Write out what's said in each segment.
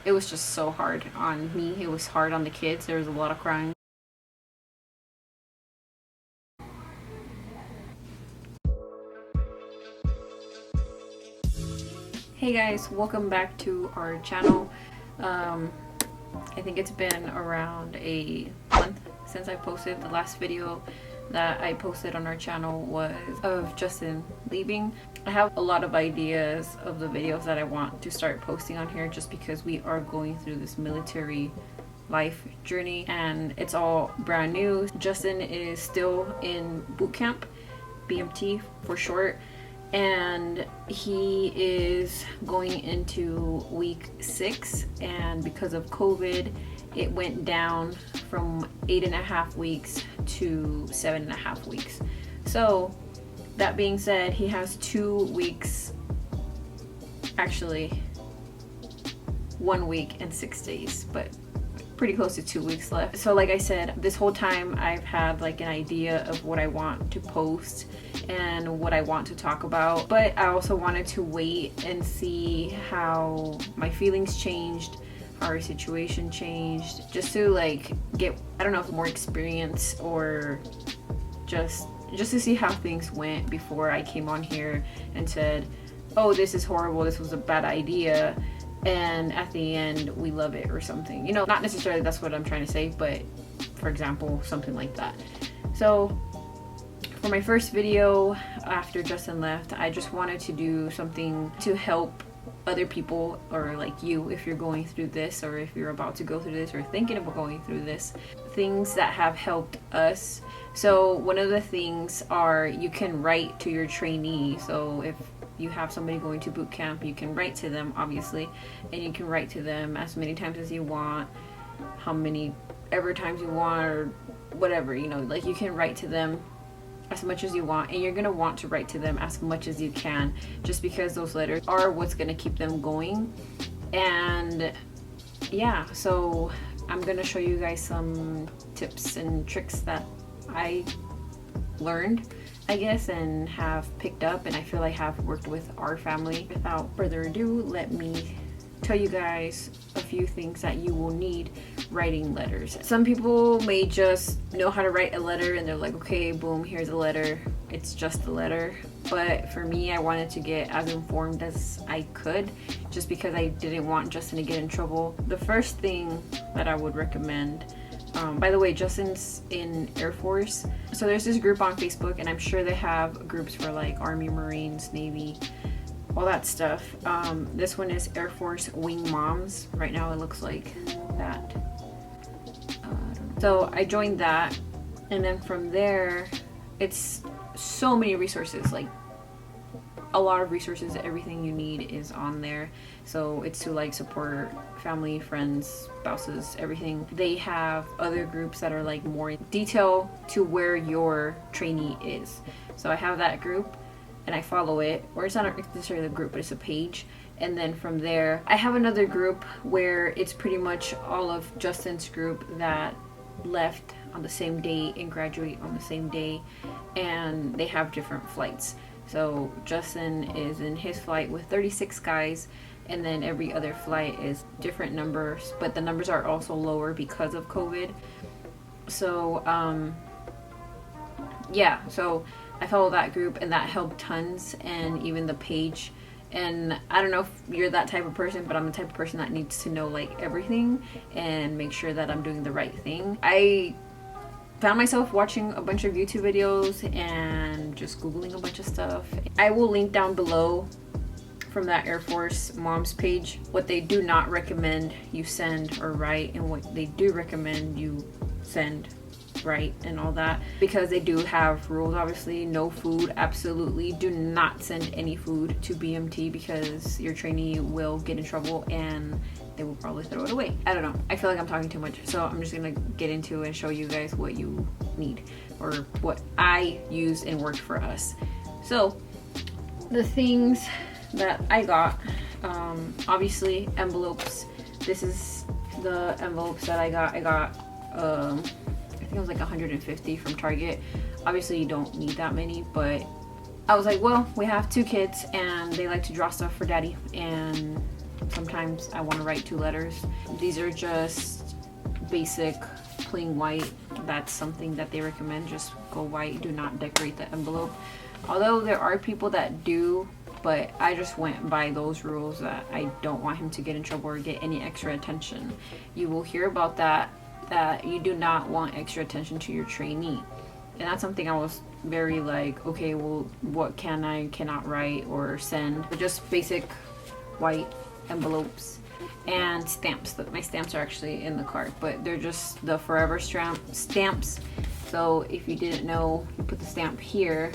it was just so hard on me. It was hard on the kids. There was a lot of crying. Hey guys, welcome back to our channel. I think it's been around a month since I posted. The last video that I posted on our channel was of Justin leaving. I have a lot of ideas of the videos that I want to start posting on here, just because we are going through this military life journey and it's all brand new. Justin is still in boot camp, BMT for short, and he is going into week 6, and because of COVID it went down from 8.5 weeks to 7.5 weeks. So that being said, he has 2 weeks, actually 1 week and 6 days, but pretty close to 2 weeks left. So like I said, this whole time I've had like an idea of what I want to post and what I want to talk about, but I also wanted to wait and see how my feelings changed, how our situation changed, just to like get, I don't know if more experience or just to see how things went before I came on here and said, oh, this is horrible, this was a bad idea, and at the end we love it or something. You know, not necessarily that's what I'm trying to say, but for example, something like that. So for my first video after Justin left, I just wanted to do something to help other people, or like you, if you're going through this, or if you're about to go through this, or thinking about going through this, things that have helped us. So one of the things are, you can write to your trainee. So if you have somebody going to boot camp, you can write to them, obviously, and you can write to them as many times as you want, how many ever times you want, or whatever, you know, like you can write to them as much as you want, and you're gonna want to write to them as much as you can, just because those letters are what's gonna keep them going. And yeah, so I'm gonna show you guys some tips and tricks that I learned, I guess, and have picked up, and I feel like have worked with our family. Without further ado, let me tell you guys a few things that you will need writing letters. Some people may just know how to write a letter and they're like, okay, boom, here's a letter, it's just a letter. But for me, I wanted to get as informed as I could, just because I didn't want Justin to get in trouble. The first thing that I would recommend, by the way, Justin's in Air Force, so there's this group on Facebook, and I'm sure they have groups for like Army, Marines, Navy, all that stuff. This one is Air Force Wing Moms. Right now it looks like that. So I joined that, and then from there it's so many resources, like a lot of resources. Everything you need is on there. So it's to like support family, friends, spouses, everything. They have other groups that are like more in detail to where your trainee is. So I have that group and I follow it, or it's not necessarily a group, but it's a page. And then from there I have another group where it's pretty much all of Justin's group that left on the same day and graduate on the same day, and they have different flights. So Justin is in his flight with 36 guys, and then every other flight is different numbers, but the numbers are also lower because of COVID. So yeah, so I follow that group, and that helped tons, and even the page. And I don't know if you're that type of person, but I'm the type of person that needs to know like everything and make sure that I'm doing the right thing. I found myself watching a bunch of YouTube videos and just Googling a bunch of stuff. I will link down below from that Air Force Moms page what they do not recommend you send or write, and what they do recommend you send, write, and all that, because they do have rules. Obviously, no food. Absolutely do not send any food to BMT, because your trainee will get in trouble and they will probably throw it away. I don't know, I feel like I'm talking too much, so I'm just gonna get into and show you guys what you need, or what I used and worked for us. So the things that I got, obviously envelopes. This is the envelopes that I got. I think it was like 150 from Target. Obviously you don't need that many, but I was like, well, we have 2 kids and they like to draw stuff for daddy, and sometimes I want to write 2 letters. These are just basic plain white. That's something that they recommend. Just go white. Do not decorate the envelope. Although there are people that do, but I just went by those rules that I don't want him to get in trouble or get any extra attention. You will hear about that you do not want extra attention to your trainee. And that's something I was very like, okay, well, what cannot write or send. Just basic white envelopes and stamps. My stamps are actually in the cart, but they're just the forever stamps. So if you didn't know, you put the stamp here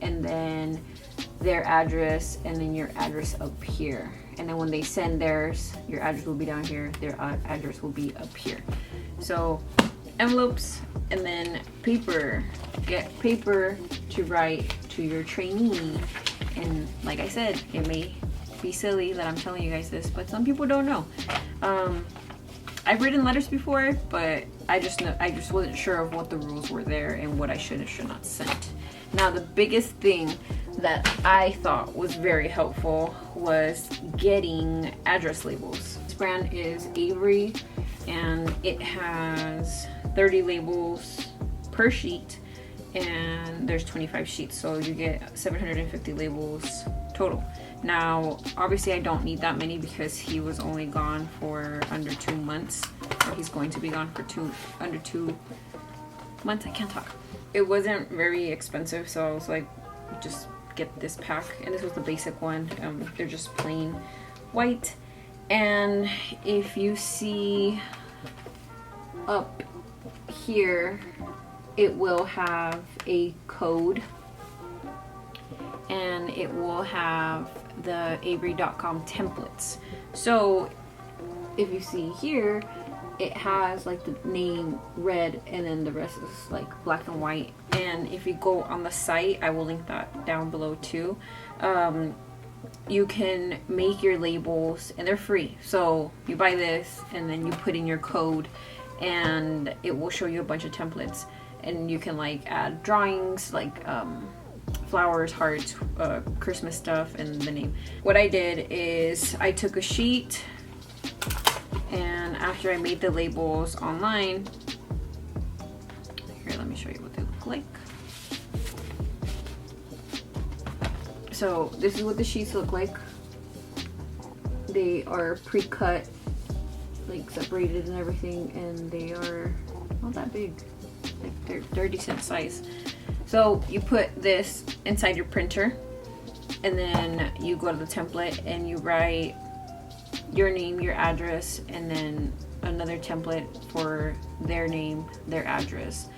and then their address and then your address up here. And then when they send theirs, your address will be down here, their address will be up here. So envelopes, and then paper. Get paper to write to your trainee. And like I said, it may be silly that I'm telling you guys this, but some people don't know. I've written letters before, but I just wasn't sure of what the rules were there and what I should and should not send. Now the biggest thing that I thought was very helpful was getting address labels. This brand is Avery, and it has 30 labels per sheet, and there's 25 sheets, so you get 750 labels total. Now obviously I don't need that many because he was only gone for under 2 months, or he's going to be gone for under 2 months. I can't talk. It wasn't very expensive, so I was like, just get this pack, and this was the basic one. They're just plain white, and if you see up here, it will have a code, and it will have the avery.com templates. So if you see here, it has like the name red, and then the rest is like black and white. And if you go on the site, I will link that down below too, you can make your labels, and they're free. So you buy this and then you put in your code, and it will show you a bunch of templates, and you can like add drawings like flowers, hearts, Christmas stuff, and the name. What I did is I took a sheet, and after I made the labels online, here, let me show you what they look like. So this is what the sheets look like. They are pre-cut, like separated and everything, and they are not that big. Like they're decent size. So you put this inside your printer, and then you go to the template and you write your name, your address, and then another template for their name, their address.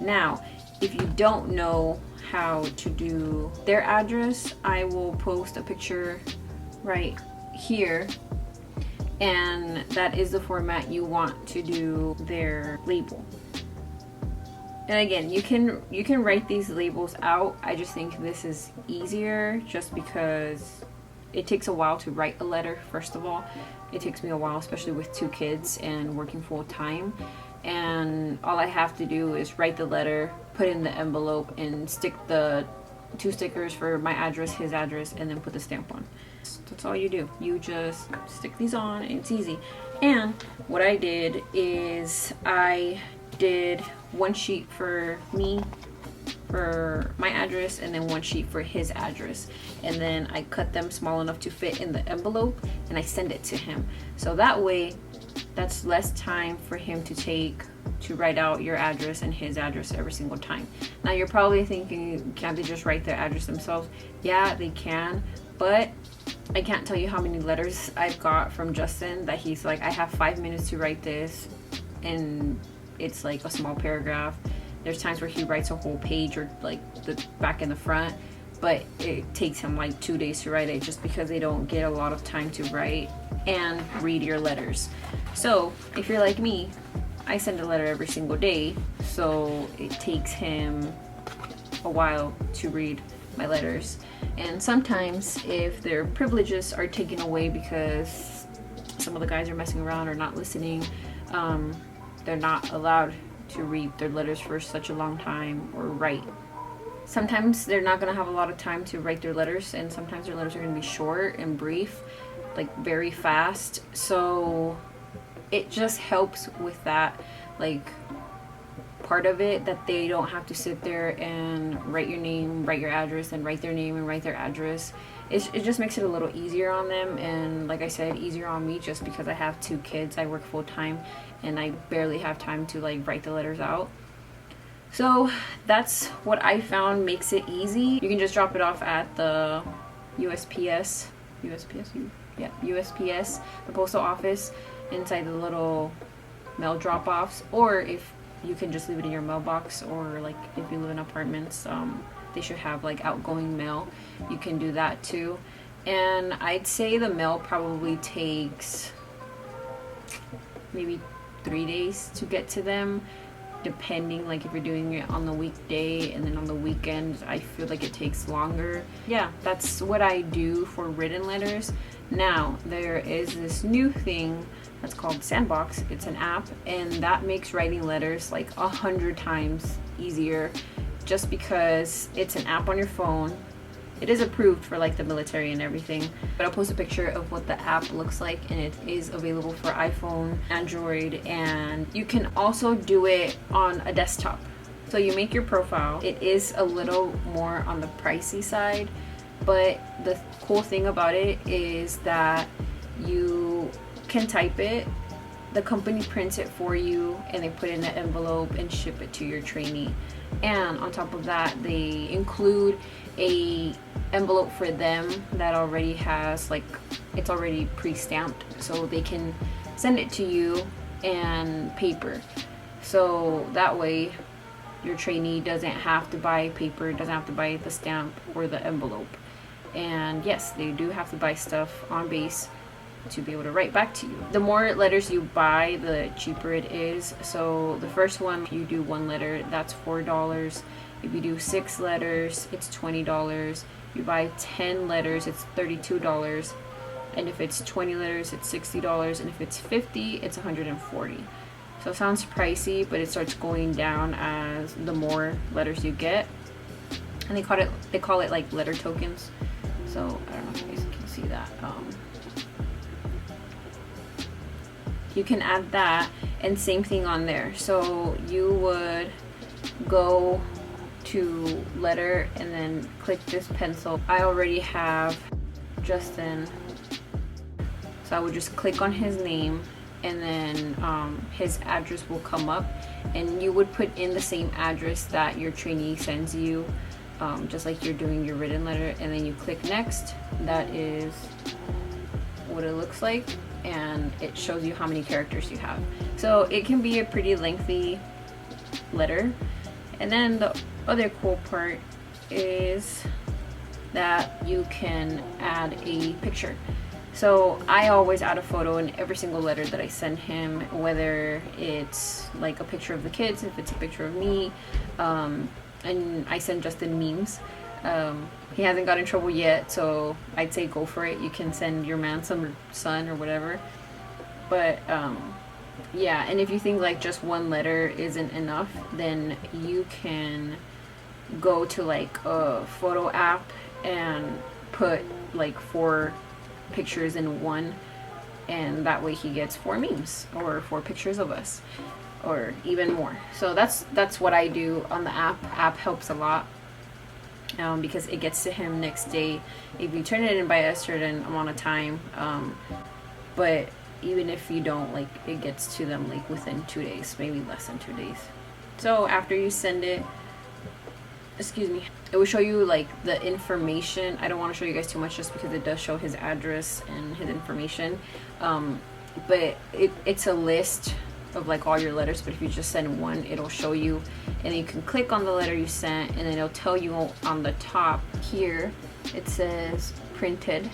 Now, if you don't know how to do their address, I will post a picture right here, and that is the format you want to do their label. And again, you can write these labels out. I just think this is easier just because it takes a while to write a letter. First of all, it takes me a while, especially with 2 kids and working full time. And all I have to do is write the letter, put in the envelope, and stick the 2 stickers for my address, his address, and then put the stamp on. That's all you do. You just stick these on, and it's easy. And what I did is I did 1 sheet for me, for my address, and then 1 sheet for his address, and then I cut them small enough to fit in the envelope, and I send it to him. So that way, that's less time for him to take to write out your address and his address every single time. Now you're probably thinking, can't they just write their address themselves? Yeah, they can, but I can't tell you how many letters I've got from Justin that he's like, I have 5 minutes to write this, and it's like a small paragraph. There's times where he writes a whole page, or like the back and the front, but it takes him like 2 days to write it, just because they don't get a lot of time to write and read your letters. So if you're like me, I send a letter every single day, so it takes him a while to read my letters. And sometimes if their privileges are taken away because some of the guys are messing around or not listening, they're not allowed to read their letters for such a long time or write. Sometimes they're not going to have a lot of time to write their letters, and sometimes their letters are going to be short and brief. like very fast, so it just helps with that like part of it, that they don't have to sit there and write your name, write your address, and write their name and write their address. It just makes it a little easier on them, and like I said, easier on me just because I have 2 kids. I work full-time and I barely have time to like write the letters out. So that's what I found makes it easy. You can just drop it off at the USPS, the postal office, inside the little mail drop-offs, or if you can just leave it in your mailbox, or like if you live in apartments, they should have like outgoing mail. You can do that too. And I'd say the mail probably takes maybe 3 days to get to them, depending, like if you're doing it on the weekday, and then on the weekend I feel like it takes longer. Yeah, that's what I do for written letters. Now there is this new thing that's called Sandbox. It's an app, and that makes writing letters like 100 times easier, just because it's an app on your phone. It is approved for like the military and everything, but I'll post a picture of what the app looks like, and it is available for iPhone, Android, and you can also do it on a desktop. So you make your profile. It is a little more on the pricey side, but the cool thing about it is that you can type it, the company prints it for you, and they put it in an envelope and ship it to your trainee. And on top of that, they include a envelope for them that already has, like, it's already pre-stamped, so they can send it to you and paper. So that way your trainee doesn't have to buy paper, doesn't have to buy the stamp or the envelope. And yes, they do have to buy stuff on base to be able to write back to you. The more letters you buy, the cheaper it is. So the first one, if you do 1 letter, that's $4. If you do 6 letters, it's $20. If you buy 10 letters, it's $32. And if it's 20 letters, it's $60. And if it's 50, it's $140. So it sounds pricey, but it starts going down as the more letters you get. And they call it like letter tokens. So I don't know if you guys can see that. You can add that, and same thing on there. So you would go to letter and then click this pencil. I already have Justin, so I would just click on his name, and then his address will come up, and you would put in the same address that your trainee sends you, just like you're doing your written letter, and then you click next. That is what it looks like, and it shows you how many characters you have. So it can be a pretty lengthy letter. And then the other cool part is that you can add a picture. So I always add a photo in every single letter that I send him, whether it's like a picture of the kids, if it's a picture of me, and I send Justin memes. He hasn't got in trouble yet, so I'd say go for it. You can send your man some son or whatever. But yeah, and if you think like just 1 letter isn't enough, then you can go to like a photo app and put like 4 pictures in one, and that way he gets 4 memes or 4 pictures of us, or even more. So that's what I do on the app. App helps a lot. Because it gets to him next day if you turn it in by a certain amount of time, but even if you don't, like, it gets to them like within 2 days, maybe less than 2 days. So after you send it, it will show you like the information. I don't want to show you guys too much just because it does show his address and his information, but it's a list of like all your letters. But if you just send 1, it'll show you, and then you can click on the letter you sent, and then it'll tell you on the top here, it says printed.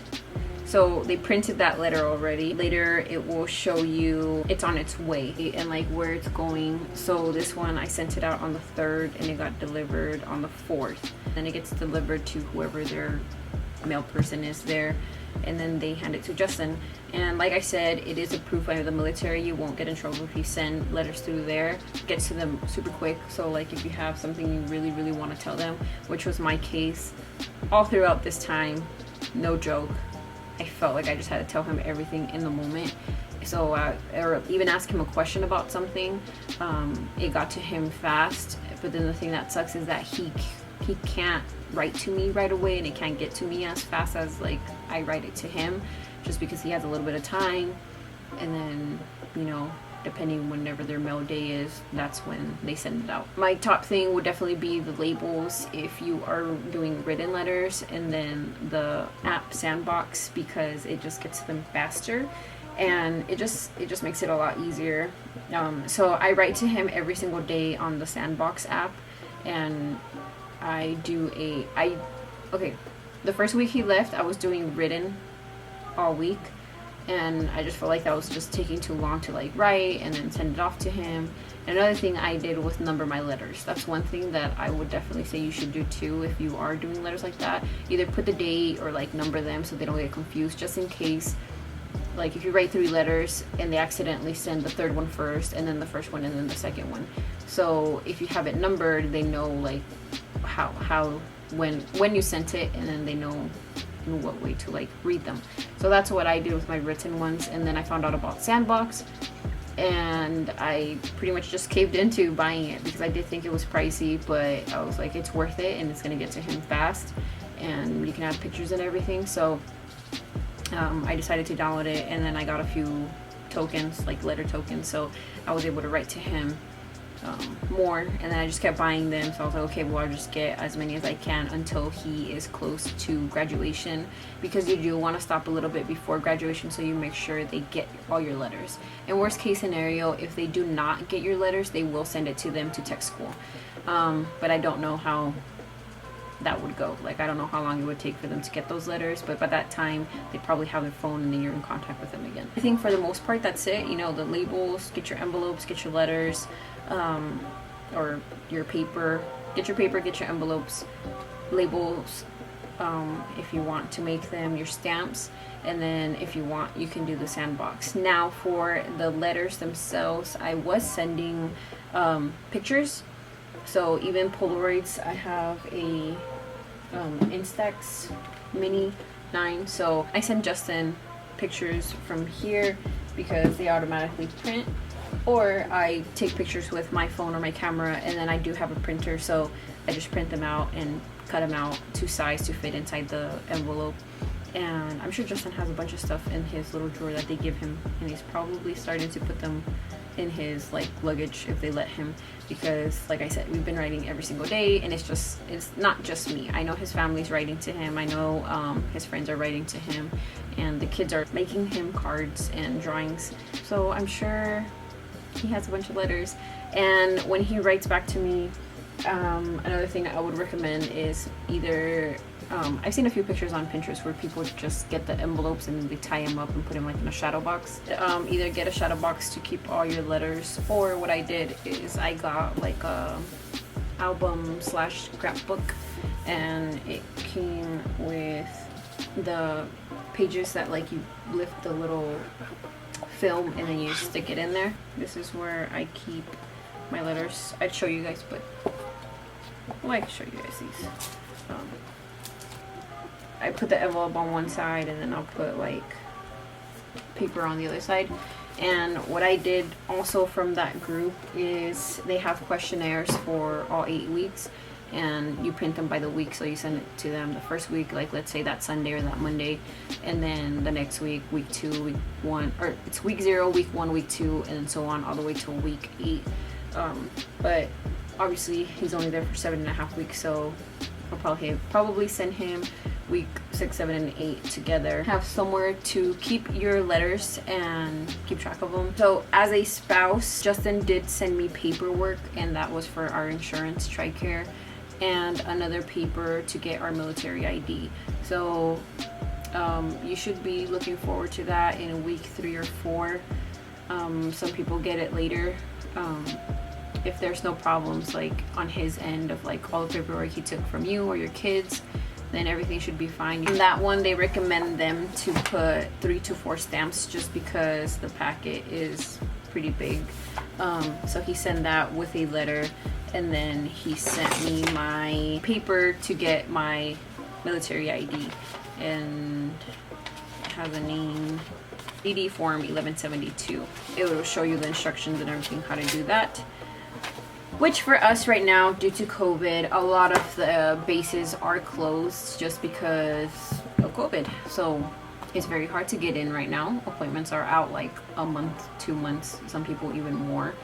So they printed that letter already. Later it will show you it's on its way and like where it's going. So this one, I sent it out on the 3rd and it got delivered on the 4th. Then it gets delivered to whoever their mail person is there, and then they hand it to Justin. And like I said, it is approved by the military. You won't get in trouble if you send letters through there. It gets to them super quick. So like if you have something you really, really want to tell them, which was my case all throughout this time, no joke, I felt like I just had to tell him everything in the moment. So or even ask him a question about something, it got to him fast. But then the thing that sucks is that he can't write to me right away, and it can't get to me as fast as like I write it to him, just because he has a little bit of time. And then, you know, depending whenever their mail day is, that's when they send it out. My top thing would definitely be the labels if you are doing written letters, and then the app Sandbox, because it just gets them faster, and it just makes it a lot easier. So I write to him every single day on the Sandbox app, and I do okay, the first week he left, I was doing written all week, and I just felt like that was just taking too long to like write and then send it off to him. And another thing I did was number my letters. That's one thing that I would definitely say you should do too if you are doing letters like that. Either put the date or like number them so they don't get confused, just in case, like if you write 3 letters and they accidentally send the third one first, and then the first one, and then the second one. So if you have it numbered, they know like when you sent it, and then they know in what way to like read them. So that's what I did with my written ones. And then I found out about Sandbox, and I pretty much just caved into buying it because I did think it was pricey, but I was like, it's worth it, and it's gonna get to him fast, and you can add pictures and everything. So I decided to download it, and then I got a few tokens, like letter tokens, so I was able to write to him more. And then I just kept buying them, so I was like, okay, well, I'll just get as many as I can until he is close to graduation, because you do want to stop a little bit before graduation so you make sure they get all your letters. And worst case scenario, if they do not get your letters, they will send it to them to tech school, but I don't know how that would go. Like, I don't know how long it would take for them to get those letters, but by that time they probably have their phone, and then you're in contact with them again. I think for the most part that's it. You know, the labels, get your envelopes, get your letters, or your paper. Get your paper, get your envelopes, labels, if you want to make them, your stamps, and then if you want, you can do the Sandbox. Now for the letters themselves, I was sending pictures. So even Polaroids, I have a Instax Mini 9, so I send Justin pictures from here because they automatically print, or I take pictures with my phone or my camera, and then I do have a printer, so I just print them out and cut them out to size to fit inside the envelope. And I'm sure Justin has a bunch of stuff in his little drawer that they give him, and he's probably starting to put them in his like luggage if they let him, because like I said, we've been writing every single day, and it's not just me. I know his family's writing to him, I know his friends are writing to him, and the kids are making him cards and drawings, so I'm sure he has a bunch of letters. And when he writes back to me, another thing I would recommend is either I've seen a few pictures on Pinterest where people just get the envelopes and they tie them up and put them like in a shadow box. Either get a shadow box to keep all your letters, or what I did is I got like a album / scrapbook, and it came with the pages that like you lift the little film and then you stick it in there. This is where I keep my letters. I'd show you guys, but well, I can show you guys these. I put the envelope on one side, and then I'll put like paper on the other side. And what I did also from that group is they have questionnaires for all 8 weeks, and you print them by the week, so you send it to them the first week, like let's say that Sunday or that Monday, and then the next week, week 2, week 1, or it's week 0, week 1, week 2, and so on all the way till week 8. But obviously he's only there for 7.5 weeks, so I'll probably send him week 6, 7, and 8 together. Have somewhere to keep your letters and keep track of them. So as a spouse, Justin did send me paperwork, and that was for our insurance, TRICARE, and another paper to get our military ID. So you should be looking forward to that in week 3 or 4. Some people get it later. If there's no problems like on his end of like all the paperwork he took from you or your kids, then everything should be fine. In that one, they recommend them to put 3 to 4 stamps just because the packet is pretty big. So he sent that with a letter, and then he sent me my paper to get my military ID, and I has a name, DD form 1172. It will show you the instructions and everything how to do that. Which for us right now, due to COVID, a lot of the bases are closed just because of COVID. So it's very hard to get in right now. Appointments are out like a month, 2 months, some people even more.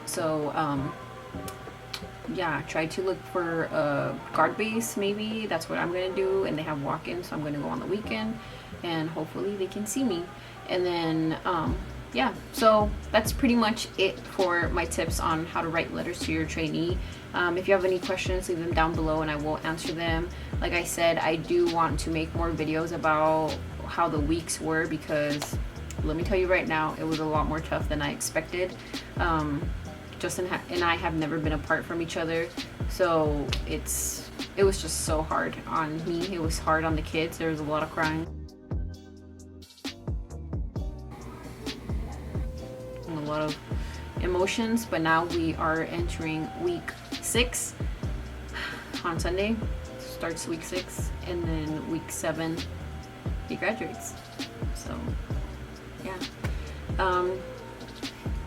So yeah, try to look for a guard base maybe. That's what I'm gonna do. And they have walk-ins, so I'm gonna go on the weekend and hopefully they can see me. And then yeah, so that's pretty much it for my tips on how to write letters to your trainee. If you have any questions, leave them down below and I will answer them. Like I said, I do want to make more videos about how the weeks were, because let me tell you right now, it was a lot more tough than I expected. Justin and I have never been apart from each other, so it was just so hard on me. It was hard on the kids. There was a lot of crying. A lot of emotions, but now we are entering week 6 on Sunday. Starts week 6, and then week 7 he graduates. So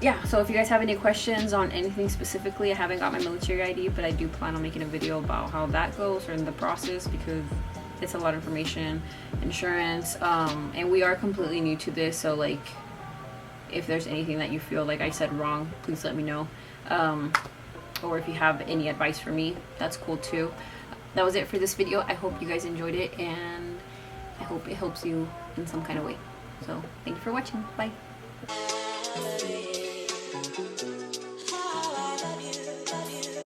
yeah, so if you guys have any questions on anything specifically, I haven't got my military ID, but I do plan on making a video about how that goes or in the process, because it's a lot of information, insurance, and we are completely new to this. So like, if there's anything that you feel like I said wrong, please let me know. Or if you have any advice for me, that's cool too. That was it for this video. I hope you guys enjoyed it, and I hope it helps you in some kind of way. So thank you for watching. Bye.